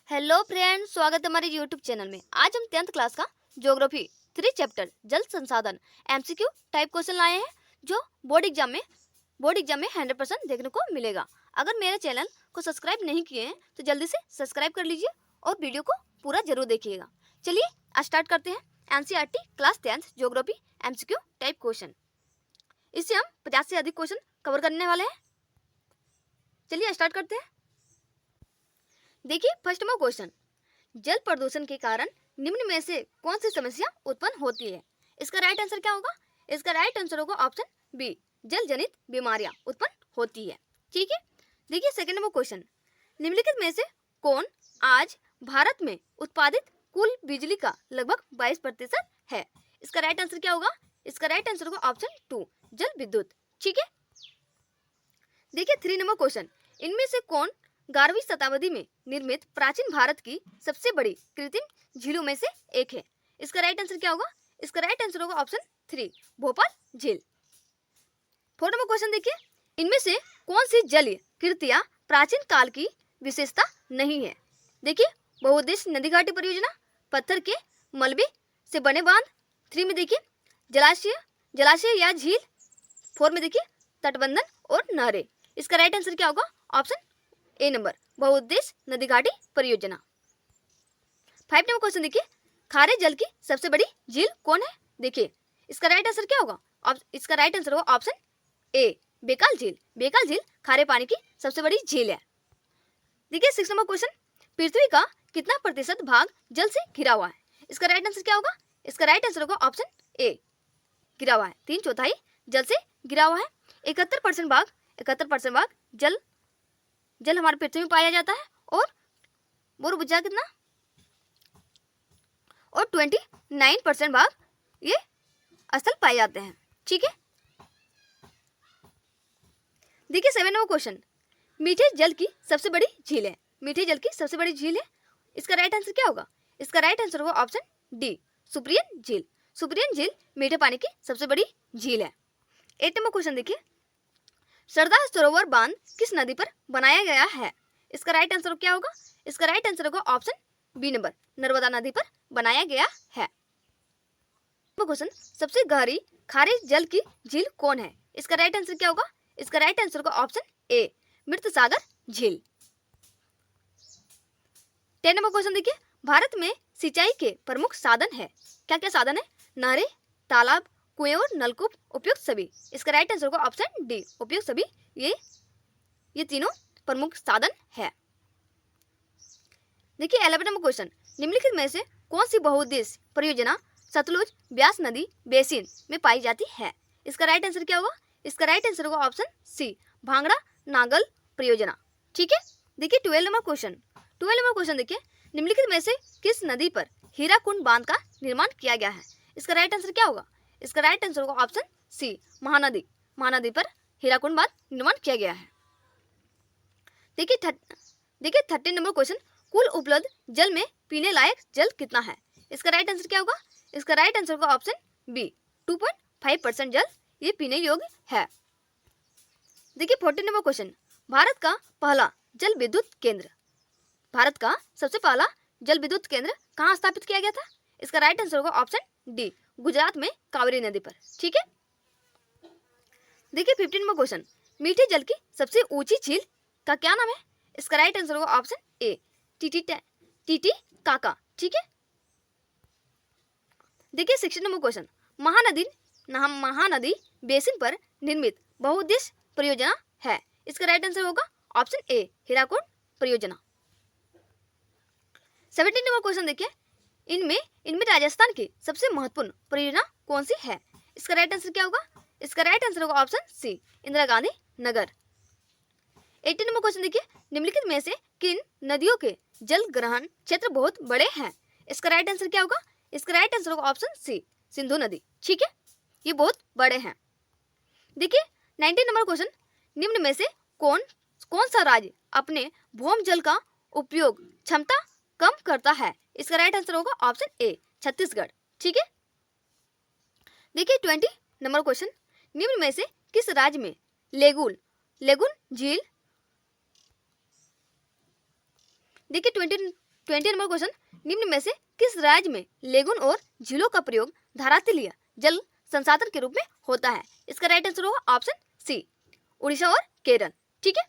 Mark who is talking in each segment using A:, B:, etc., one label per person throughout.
A: Hello friends, स्वागत है हमारे यूट्यूब चैनल में। आज हम 10th क्लास का ज्योग्राफी 3 चैप्टर जल संसाधन एमसीक्यू टाइप क्वेश्चन लाए हैं, जो बोर्ड एग्जाम में 100% देखने को मिलेगा। अगर मेरे चैनल को सब्सक्राइब नहीं किए हैं तो जल्दी से सब्सक्राइब कर लीजिए और वीडियो को पूरा जरूर देखिएगा। चलिए स्टार्ट करते हैं। NCERT class 10th geography MCQ type question. इससे हम 50 से अधिक क्वेश्चन कवर करने वाले हैं। चलिए स्टार्ट करते हैं। देखिए फर्स्ट नंबर क्वेश्चन, जल प्रदूषण के कारण निम्न में से कौन सी समस्या उत्पन्न होती है? इसका राइट आंसर क्या होगा? इसका राइट आंसर होगा ऑप्शन बी, जल जनित बीमारियां उत्पन्न होती है। ठीक है। देखिए सेकंड नंबर क्वेश्चन, निम्नलिखित में से कौन आज भारत में उत्पादित कुल बिजली का लगभग 22% है? इसका राइट आंसर क्या होगा? इसका राइट आंसर होगा ऑप्शन 2, जल विद्युत। ठीक है। देखिए 3 नंबर क्वेश्चन, इनमें से कौन 11वीं शताब्दी में निर्मित प्राचीन भारत की सबसे बड़ी कृत्रिम झीलों में से एक है? इसका राइट आंसर क्या होगा? इसका राइट आंसर होगा ऑप्शन 3, भोपाल झील। 4 नंबर क्वेश्चन देखिए, इनमें से कौन सी जलीय कृतियां प्राचीन काल की विशेषता नहीं है? देखिए बहुउद्देश्य नदी घाटी परियोजना, पत्थर के मलबे से बने बांध, 3 में देखिए जलाशय या झील, 4 में देखिए तटबंधन और नहरें। इसका राइट आंसर क्या होगा? ऑप्शन ए नंबर, बहुउद्देश्य नदी घाटी परियोजना। 5 नंबर क्वेश्चन देखिए, खारे जल की सबसे बड़ी झील कौन है? देखिए इसका राइट आंसर क्या होगा? इसका राइट आंसर होगा ऑप्शन ए, बेकाल झील। बेकाल झील खारे पानी की सबसे बड़ी झील है। देखिए 6 नंबर क्वेश्चन, पृथ्वी का कितना प्रतिशत भाग जल से घिरा हुआ है? इसका राइट आंसर क्या होगा? इसका राइट आंसर होगा ऑप्शन ए, गिरा हुआ है। 3/4 जल से घिरा हुआ है। 71% भाग जल हमारे पृथ्वी में पाया जाता है, और बुझा कितना? और 29% भाग ये स्थल पाए जाते हैं। ठीक है। देखिए 7 नंबर क्वेश्चन, मीठे जल की सबसे बड़ी झील है। मीठे जल की सबसे बड़ी झील है, इसका राइट आंसर क्या होगा? इसका राइट आंसर होगा ऑप्शन डी, सुप्रियन झील। सुप्रियन झील मीठे पानी की सबसे बड़ी झील है। 8 नंबर क्वेश्चन देखिए, सरदार सरोवर बांध किस नदी पर बनाया गया है? इसका राइट आंसर क्या होगा? इसका राइट आंसर होगा ऑप्शन बी नंबर, नर्मदा नदी पर बनाया गया है। क्वेश्चन, सबसे गहरी खारे जल की झील कौन है? इसका राइट आंसर क्या होगा? इसका राइट आंसर होगा ऑप्शन ए, मृत सागर झील। 10 नंबर क्वेश्चन देखिए, भारत में सिंचाई के प्रमुख साधन है। क्या क्या साधन है? नहरें, तालाब, कुएं और नलकूप, उपयुक्त सभी। इसका राइट आंसर होगा ऑप्शन डी, उपयुक्त सभी। ये तीनों प्रमुख साधन है। देखिए 11 नंबर क्वेश्चन, निम्नलिखित में से कौन सी बहुउद्देश्य परियोजना सतलुज ब्यास नदी बेसिन में पाई जाती है? इसका राइट आंसर क्या होगा? इसका राइट आंसर होगा ऑप्शन सी, भांगड़ा नागल परियोजना। ठीक है। देखिए 12 नंबर क्वेश्चन देखिए, निम्नलिखित में से किस नदी पर हीराकुंड बांध का निर्माण किया गया है? इसका राइट आंसर क्या होगा? इसका राइट आंसर होगा ऑप्शन सी, महानदी पर हीराकुंड बांध निर्माण किया गया है। देखिए 13 नंबर क्वेश्चन, कुल उपलब्ध जल में पीने लायक जल कितना है? इसका राइट आंसर क्या होगा? इसका राइट आंसर होगा ऑप्शन बी, 2.5% जल ये पीने योग्य है। देखिए 14 नंबर क्वेश्चन, भारत का सबसे पहला जल विद्युत केंद्र कहाँ स्थापित किया गया था? इसका राइट आंसर होगा ऑप्शन डी, गुजरात में कावेरी नदी पर। ठीक है। देखिए 15 नंबर क्वेश्चन, मीठे जल की सबसे ऊंची झील का क्या नाम है? इसका राइट आंसर होगा ऑप्शन ए, टीटीकाका। ठीक है। देखिए 16 नंबर क्वेश्चन, महानदी बेसिन पर निर्मित बहुउद्देश्य परियोजना है। इसका राइट आंसर होगा ऑप्शन ए, हीराकुंड परियोजना। 17 नंबर क्वेश्चन देखिए, इनमें राजस्थान की सबसे महत्वपूर्ण परियोजना कौन सी है? इसका राइट आंसर क्या होगा? इसका राइट आंसर होगा option C, Indira Gandhi Nagar. 18 number question देखिए, निम्नलिखित में से किन नदियों के जल ग्रहण क्षेत्र बहुत बड़े हैं? इसका राइट आंसर क्या होगा? इसका राइट आंसर होगा ऑप्शन सी, सिंधु नदी। ठीक है, ये बहुत बड़े हैं। देखिए 19 नंबर क्वेश्चन, निम्न में से कौन सा राज्य अपने भूमि जल का उपयोग क्षमता कम करता है? इसका राइट आंसर होगा ऑप्शन ए, छत्तीसगढ़। ठीक है। देखिए 20 नंबर क्वेश्चन, निम्न में से किस राज्य में लेगुन झील? देखिए 20 नंबर क्वेश्चन, निम्न में से किस राज्य में लेगुन और झीलों का प्रयोग धारातलीय जल संसाधन के रूप में होता है? इसका राइट आंसर होगा ऑप्शन सी, उड़ीसा और केरल। ठीक है,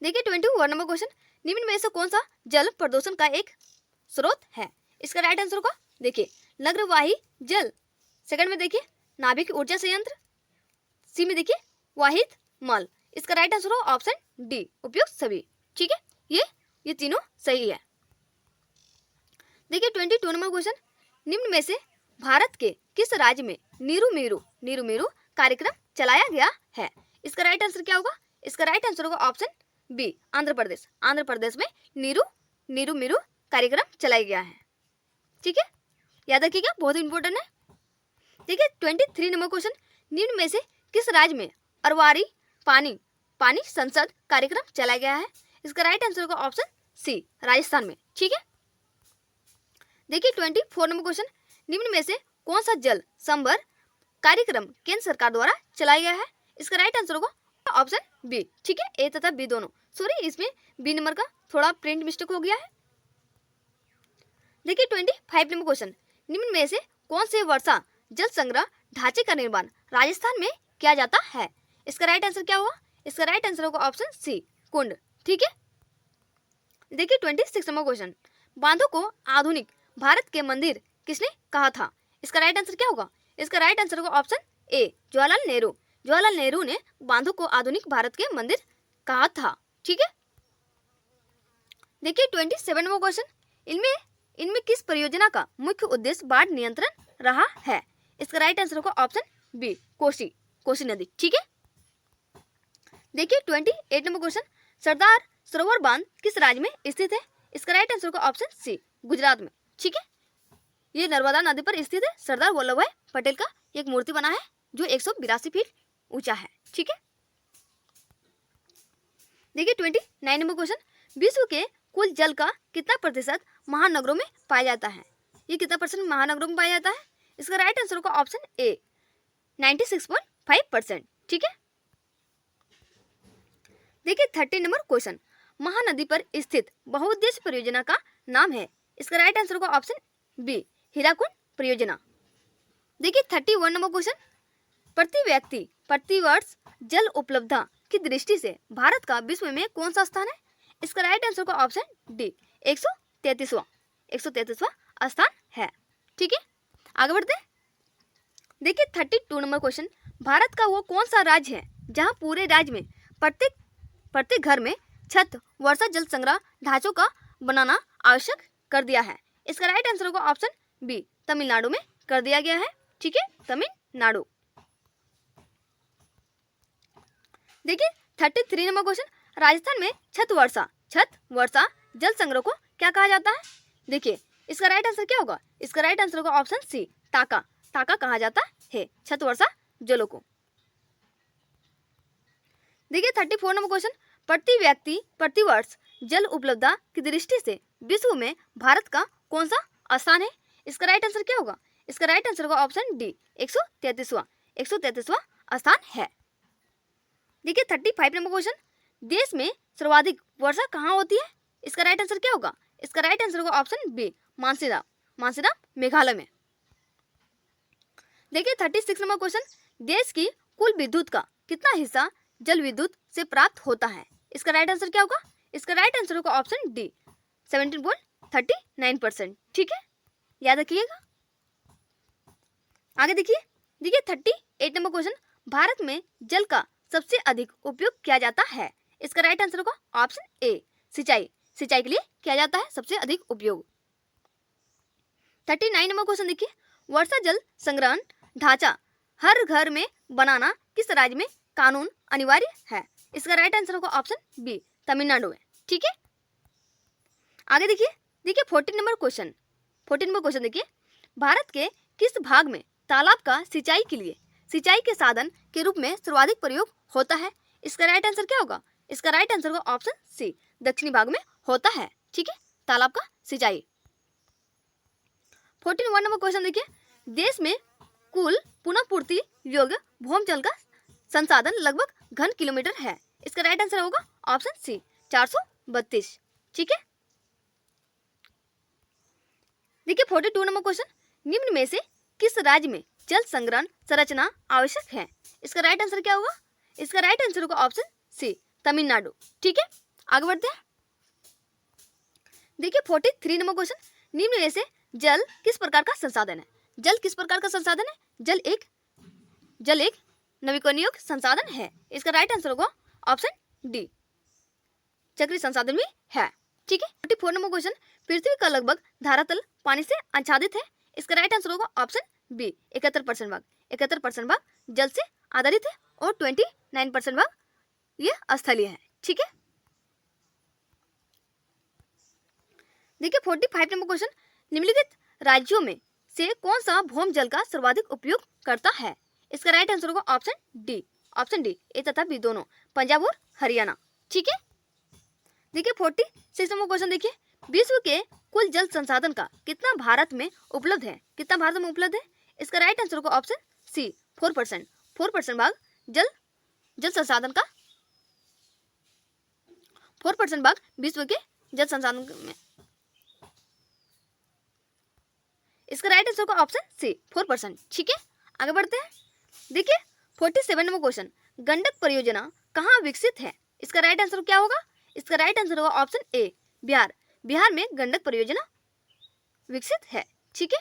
A: देखिए 21 नंबर क्वेश्चन, निम्न में से कौन सा जल प्रदूषण का एक स्रोत है? इसका राइट आंसर होगा, देखिए नग्रवाही जल, सेकंड में देखिए नाभिक ऊर्जा संयंत्र, सी में देखिए वाहित मल। इसका राइट आंसर होगा ऑप्शन डी, उपयुक्त सभी। ठीक है, ये तीनों सही है। देखिए 22 नंबर क्वेश्चन, निम्न में से भारत के किस राज्य में नीरू मीरू कार्यक्रम चलाया गया है? इसका राइट आंसर क्या होगा? इसका राइट आंसर होगा ऑप्शन बी, आंध्र प्रदेश। आंध्र प्रदेश में नीरू मीरू कार्यक्रम चलाया गया है। ठीक है, याद रखिएगा, बहुत इंपॉर्टेंट है। देखिए 23 नंबर क्वेश्चन, निम्न में से किस राज्य में अरवारी पानी संसद कार्यक्रम चलाया गया है? इसका राइट आंसर होगा ऑप्शन सी, राजस्थान में। ठीक है, देखिए 24 नंबर क्वेश्चन, निम्न में से कौन सा जल संभर कार्यक्रम केंद्र सरकार द्वारा चलाया गया है? इसका राइट आंसर होगा ऑप्शन बी। ठीक है, ए तथा बी दोनों, सॉरी इसमें बी नंबर का थोड़ा प्रिंट मिस्टेक हो गया है। देखिए 25 नंबर क्वेश्चन, निम्न में से कौन से वर्षा जल संग्रह ढांचे का निर्माण राजस्थान में किया जाता है? इसका राइट आंसर क्या होगा? इसका राइट आंसर होगा ऑप्शन सी, कुंड। ठीक है, देखिए 26 नंबर क्वेश्चन, बांधों को आधुनिक भारत के मंदिर किसने कहा था? इसका राइट आंसर क्या होगा? इसका राइट आंसर होगा ऑप्शन ए, जवाहरलाल नेहरू। जवाहरलाल नेहरू ने बांधों को आधुनिक भारत के मंदिर कहा था। ठीक है, देखिए 27 नंबर क्वेश्चन, इनमें किस परियोजना का मुख्य उद्देश्य बाढ़ नियंत्रण रहा है? इसका राइट आंसर होगा ऑप्शन बी, कोसी नदी। ठीक है, देखिए 28 नंबर क्वेश्चन, सरदार सरोवर बांध किस राज्य में स्थित है? इसका राइट आंसर होगा ऑप्शन सी, गुजरात में। ठीक है, ये नर्मदा नदी पर स्थित है। सरदार वल्लभ भाई पटेल का एक मूर्ति बना है जो 182 फीट ऊंचा है। ठीक है, देखिए 29 नंबर क्वेश्चन, विश्व के कुल जल का कितना प्रतिशत महानगरों में पाया जाता है? ये कितना परसेंट महानगरों में पाया जाता है? इसका राइट आंसर होगा ऑप्शन ए, 96.5%। ठीक है, देखिए 30 नंबर क्वेश्चन, महानदी पर स्थित बहुउद्देश्य परियोजना का नाम है? इसका राइट आंसर होगा ऑप्शन बी, हीराकुंड परियोजना। देखिए 31 नंबर क्वेश्चन, प्रति व्यक्ति प्रति वर्ष जल उपलब्धता की दृष्टि से भारत का विश्व में कौन सा स्थान है? इसका राइट आंसर होगा ऑप्शन डी, 133वां स्थान है। ठीक है, आगे बढ़ते हैं। देखिए 32 नंबर क्वेश्चन, भारत का वो कौन सा राज्य है जहां पूरे राज्य में प्रत्येक घर में छत वर्षा जल संग्रह ढांचों का बनाना आवश्यक कर दिया है? इसका राइट आंसर होगा ऑप्शन बी, तमिलनाडु में कर दिया गया है। ठीक है, तमिलनाडु। देखिए 33 नंबर क्वेश्चन, राजस्थान में छत वर्षा जल संग्रह को क्या कहा जाता है? देखिए इसका राइट आंसर क्या होगा? इसका राइट आंसर होगा ऑप्शन सी, ताका कहा जाता है छत वर्षा जलों को। देखिए 34 नंबर क्वेश्चन, प्रति व्यक्ति प्रति वर्ष जल उपलब्धता की दृष्टि से विश्व में भारत का कौन सा स्थान है? इसका राइट आंसर क्या होगा? इसका राइट आंसर होगा ऑप्शन डी, 133वां स्थान है। देखिए 35 नंबर क्वेश्चन, देश में सर्वाधिक वर्षा कहाँ होती है? इसका राइट आंसर क्या होगा? इसका राइट आंसर होगा ऑप्शन बी, मानसीराम मेघालय में। देखिए 36 नंबर क्वेश्चन, देश की कुल विद्युत का कितना हिस्सा जल विद्युत से प्राप्त होता है? इसका राइट आंसर क्या होगा? इसका राइट आंसर होगा ऑप्शन डी, 17.39%। ठीक है, याद रखिएगा। आगे देखिए 38 नंबर क्वेश्चन, भारत में जल का सबसे अधिक उपयोग किया जाता है? इसका राइट आंसर होगा ऑप्शन ए, सिंचाई के लिए किया जाता है सबसे अधिक उपयोग। 39 नंबर क्वेश्चन देखिए, वर्षा जल संग्रहण ढांचा हर घर में बनाना किस राज्य में कानून अनिवार्य है? इसका राइट आंसर होगा ऑप्शन बी, तमिलनाडु में। ठीक है, आगे देखिए 14 नंबर क्वेश्चन देखिए, भारत के किस भाग में तालाब का सिंचाई के साधन के रूप में सर्वाधिक प्रयोग होता है? इसका राइट आंसर क्या होगा? इसका राइट आंसर होगा ऑप्शन सी, दक्षिणी भाग में होता है। ठीक है, तालाब का सिंचाई। 41 नंबर क्वेश्चन देखिए, देश में कुल पुनः पूर्ति योग्य भूमजल का संसाधन लगभग घन किलोमीटर है? इसका राइट आंसर होगा ऑप्शन सी, 432। ठीक है, देखिए 42 नंबर क्वेश्चन, निम्न में से किस राज्य में जल संग्रहण संरचना आवश्यक है? इसका राइट आंसर क्या होगा? इसका राइट आंसर होगा ऑप्शन सी, तमिलनाडु। ठीक है, आगे बढ़ते हैं। देखिए 43 नंबर क्वेश्चन, निम्न में से जल किस प्रकार का संसाधन है? जल किस प्रकार का संसाधन है? जल एक नवीकरणीय संसाधन है। इसका राइट आंसर होगा ऑप्शन डी, चक्रीय संसाधन भी है। ठीक है, 44 नंबर क्वेश्चन, पृथ्वी का लगभग धरातल पानी से आच्छादित है। इसका राइट आंसर होगा ऑप्शन बी, 71% भाग। 71% भाग जल से आधारित है और 29% भाग ये स्थलीय है। ठीक है, देखिए 45 नंबर क्वेश्चन, निम्नलिखित राज्यों में से कौन सा भौम जल का सर्वाधिक उपयोग करता है? इसका राइट आंसर होगा ऑप्शन डी, ए तथा बी दोनों, पंजाब और हरियाणा। ठीक है, देखिए 46 नंबर क्वेश्चन, देखिए विश्व के कुल जल संसाधन का कितना भारत में उपलब्ध है? कितना भारत में उपलब्ध है? इसका राइट आंसर होगा ऑप्शन सी, 4%। 4% भाग जल संसाधन का, 4% भाग विश्व के जल संसाधन में। इसका राइट आंसर होगा ऑप्शन सी, 4%। ठीक है, आगे बढ़ते हैं। देखिए 47 नंबर क्वेश्चन, गंडक परियोजना कहाँ विकसित है? इसका राइट आंसर क्या होगा? इसका राइट आंसर होगा ऑप्शन ए, बिहार। बिहार में गंडक परियोजना विकसित है। ठीक है,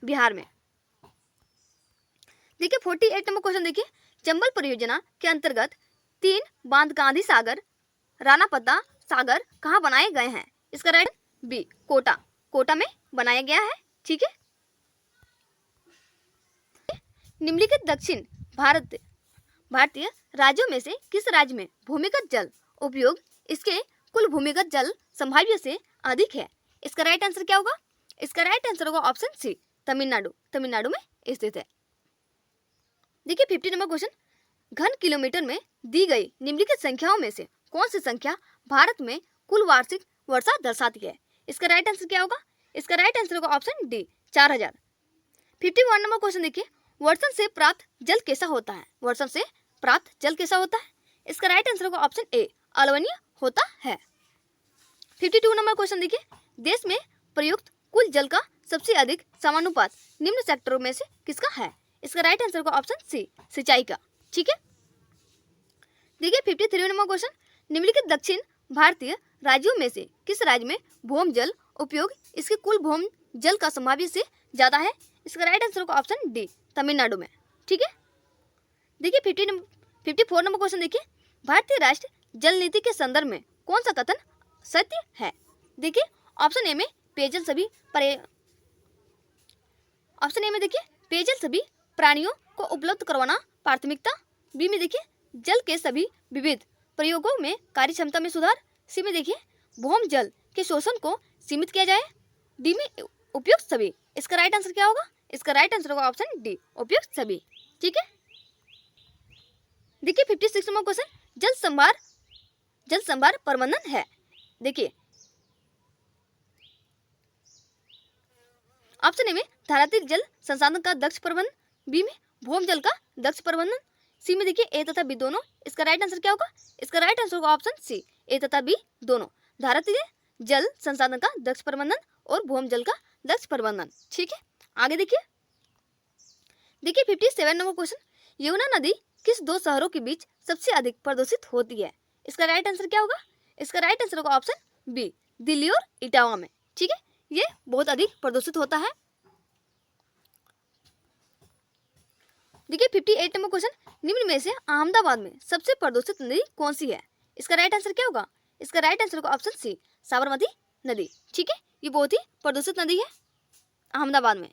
A: बिहार में। देखिए 48 नंबर क्वेश्चन, देखिए चंबल परियोजना के अंतर्गत 3 बांध गांधी सागर, राणापत्ता सागर कहाँ बनाए गए हैं? इसका राइट बी, कोटा में बनाया गया है। ठीक है, निम्नलिखित दक्षिण भारतीय राज्यों में से किस राज्य में भूमिगत जल उपयोग इसके कुल भूमिगत जल संभाव्य से अधिक है? इसका राइट आंसर क्या होगा? इसका राइट आंसर होगा ऑप्शन सी, तमिलनाडु में स्थित है। देखिए 50 नंबर क्वेश्चन, घन किलोमीटर में दी गई निम्नलिखित संख्याओं में से कौन सी संख्या भारत में कुल वार्षिक वर्षा दर्शाती है? इसका राइट आंसर क्या होगा? इसका राइट आंसर होगा ऑप्शन डी, 4000। 51 नंबर क्वेश्चन, देखिए वर्षण से प्राप्त जल कैसा होता है? वर्षण से प्राप्त जल कैसा होता है? इसका राइट आंसर होगा ऑप्शन ए, अलवणीय होता है। 52 नंबर क्वेश्चन, देखिए देश में प्रयुक्त कुल जल का सबसे अधिक समानुपात निम्न सेक्टरों में से किसका है? इसका राइट आंसर होगा ऑप्शन सी, सिंचाई का। ठीक है, देखिए 53 नंबर क्वेश्चन, निम्नलिखित दक्षिण भारतीय राज्यों में से किस राज्य में भौम जल उपयोग इसके कुल भौम जल का संभाव्य से ज्यादा है? इसका राइट आंसर होगा ऑप्शन डी, तमिलनाडु में। ठीक है, देखिए 54 नंबर क्वेश्चन, देखिए भारतीय राष्ट्रीय जल नीति के संदर्भ में कौन सा कथन सत्य है? देखिए ऑप्शन ए में पेयजल सभी प्राणियों को उपलब्ध करवाना प्राथमिकता। बी में देखिए जल के सभी विविध प्रयोगों में कार्य क्षमता में सुधार। सी में देखिए भौम जल के शोषण को सीमित किया जाए। डी में उपयुक्त सभी। इसका राइट आंसर क्या होगा? इसका राइट आंसर होगा ऑप्शन डी, उपयुक्त सभी। ठीक है, देखिए 56 नंबर क्वेश्चन, जल संभार प्रबंधन है। देखिए ऑप्शन ए में धारातीय जल संसाधन का दक्ष प्रबंधन, बी में भौम जल का दक्ष प्रबंधन, सी में देखिए ए तथा बी दोनों। इसका राइट आंसर क्या होगा? इसका राइट आंसर होगा ऑप्शन सी, ए तथा बी दोनों, धारातीय जल संसाधन का दक्ष प्रबंधन और भौम जल का दक्ष प्रबंधन। ठीक है, आगे देखिए 57 नंबर क्वेश्चन, यमुना नदी किस दो शहरों के बीच सबसे अधिक प्रदूषित होती है? इसका राइट आंसर क्या होगा? इसका राइट आंसर होगा ऑप्शन बी, दिल्ली और इटावा में। ठीक है, ये बहुत अधिक प्रदूषित होता है। देखिए 58 नंबर क्वेश्चन, निम्न में से अहमदाबाद में सबसे प्रदूषित नदी कौन सी है? इसका राइट आंसर क्या होगा? इसका राइट आंसर होगा ऑप्शन सी, साबरमती नदी। ठीक है, ये बहुत ही प्रदूषित नदी है अहमदाबाद में।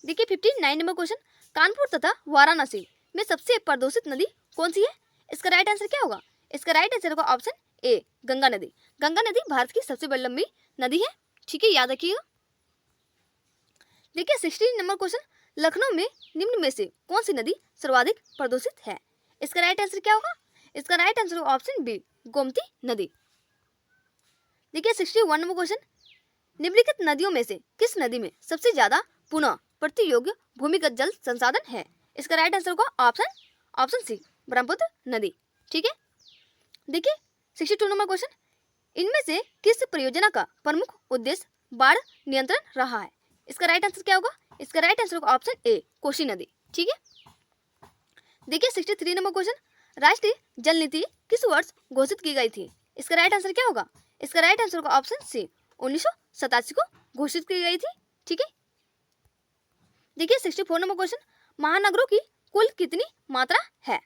A: देखिए 59 नंबर क्वेश्चन, कानपुर तथा वाराणसी में सबसे प्रदूषित नदी कौन सी है? इसका राइट आंसर क्या होगा? इसका राइट आंसर होगा ऑप्शन ए, गंगा नदी। गंगा नदी भारत की सबसे बड़ी लंबी नदी है। ठीक है, याद रखिएगा। देखिए 60 नंबर क्वेश्चन, लखनऊ में निम्न में से कौन सी नदी सर्वाधिक प्रदूषित है? इसका राइट आंसर क्या होगा? इसका राइट आंसर होगा ऑप्शन बी, गोमती नदी। देखिए 61 नंबर क्वेश्चन, निम्नलिखित नदियों में से किस नदी में सबसे ज्यादा पुनः प्रति योग्य भूमिगत जल संसाधन है? इसका राइट आंसर होगा ऑप्शन सी, ब्रह्मपुत्र नदी। ठीक है, देखिए 62 नंबर क्वेश्चन, इनमें से किस परियोजना का प्रमुख उद्देश्य बाढ़ नियंत्रण रहा है। इसका राइट आंसर क्या होगा? इसका राइट आंसर होगा ऑप्शन ए, कोसी नदी। ठीक है, देखिए 63 नंबर क्वेश्चन, राष्ट्रीय जल नीति किस वर्ष घोषित की गई थी? इसका राइट आंसर क्या होगा? इसका राइट आंसर होगा ऑप्शन सी, 1987 को घोषित की गई थी। ठीक है, देखिए 64 नंबर क्वेश्चन, महानगरों की कुल कितनी मात्रा है?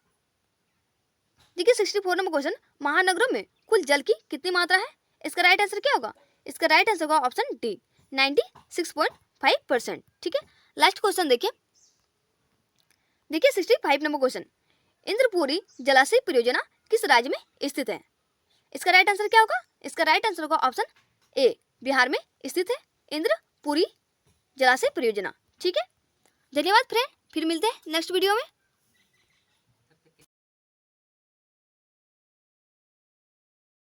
A: देखिए 64 नंबर क्वेश्चन, महानगरों में कुल जल की कितनी मात्रा है? इसका राइट आंसर क्या होगा? इसका राइट आंसर होगा ऑप्शन डी, 96.5%। ठीक है, लास्ट क्वेश्चन देखिए 65 नंबर क्वेश्चन, इंद्रपुरी जलाशय परियोजना किस राज्य में स्थित है? इसका राइट आंसर क्या होगा? इसका राइट आंसर होगा ऑप्शन ए, बिहार में स्थित है इंद्रपुरी जलाशय परियोजना। ठीक है, धन्यवाद फ्रेंड, फिर मिलते हैं नेक्स्ट वीडियो में।